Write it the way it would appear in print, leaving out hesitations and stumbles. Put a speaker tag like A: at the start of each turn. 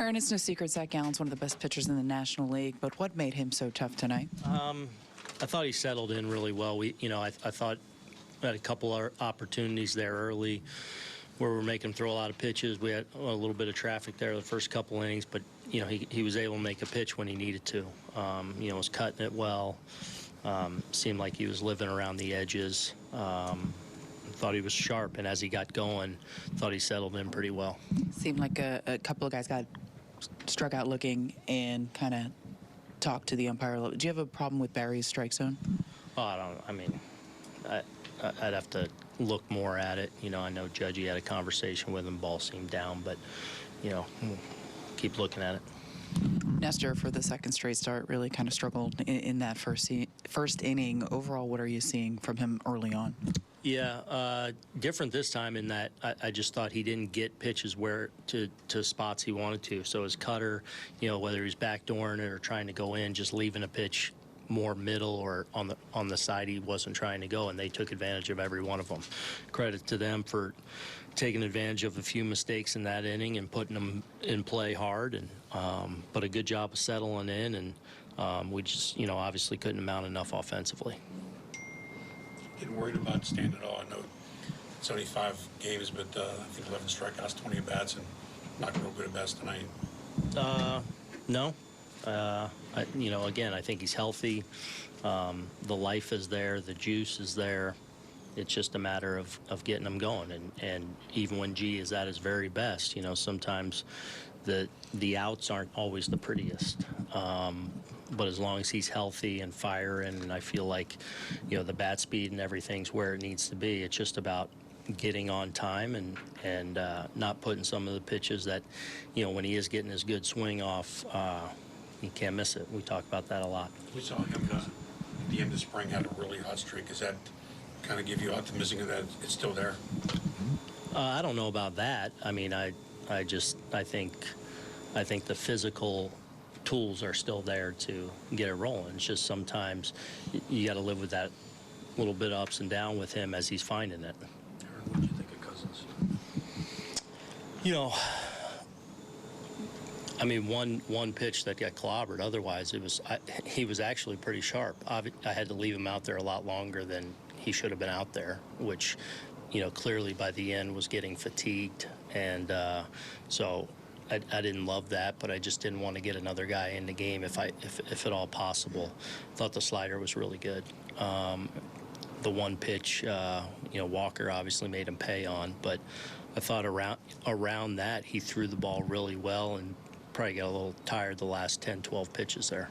A: Aaron, it's no secret Zach Gallen's one of the best pitchers in the National League, but what made him so tough tonight?
B: I thought he settled in really well. I thought we had a couple of opportunities there early where we're making him throw a lot of pitches. We had a little bit of traffic there the first couple innings, but he was able to make a pitch when he needed to. Was cutting it well. Seemed like he was living around the edges. Thought he was sharp, and as he got going, thought he settled in pretty well.
A: Seemed like a couple of guys got struck out looking and kind of talked to the umpire a little. Do you have a problem with Barry's strike zone?
B: Oh, I'd have to look more at it. I know Judgy had a conversation with him. Ball seemed down, but keep looking at it.
A: Nestor, for the second straight start, really kind of struggled in that first inning. Overall, what are you seeing from him early on?
B: Yeah, different this time in that I just thought he didn't get pitches to spots he wanted to. So his cutter, whether he's backdooring it or trying to go in, just leaving a pitch more middle or on the side he wasn't trying to go, and they took advantage of every one of them. Credit to them for taking advantage of a few mistakes in that inning and putting them in play hard, and but a good job of settling in, and we just obviously couldn't mount enough offensively.
C: Getting worried about standing at all? I know 75 games, but I think 11 strikeouts, 20 at bats, and not real good at bats tonight.
B: No. Again, I think he's healthy. The life is there. The juice is there. It's just a matter of getting him going. And even when G is at his very best, sometimes the outs aren't always the prettiest. But as long as he's healthy and firing, and I feel like, the bat speed and everything's where it needs to be, it's just about getting on time and not putting some of the pitches that, when he is getting his good swing off, you can't miss it. We talk about that a lot.
C: We saw him at the end of spring have a really hot streak. Does that kind of give you optimism that it's still there?
B: I don't know about that. I mean, I think the physical tools are still there to get it rolling. It's just sometimes you got to live with that little bit of ups and down with him as he's finding it.
C: Aaron, what did you think of Cousins?
B: One pitch that got clobbered. Otherwise, he was actually pretty sharp. I had to leave him out there a lot longer than he should have been out there, which, clearly by the end was getting fatigued, and so I didn't love that, but I just didn't want to get another guy in the game if at all possible. Thought the slider was really good. The one pitch, Walker obviously made him pay on, but I thought around that he threw the ball really well and probably got a little tired the last 10, 12 pitches there.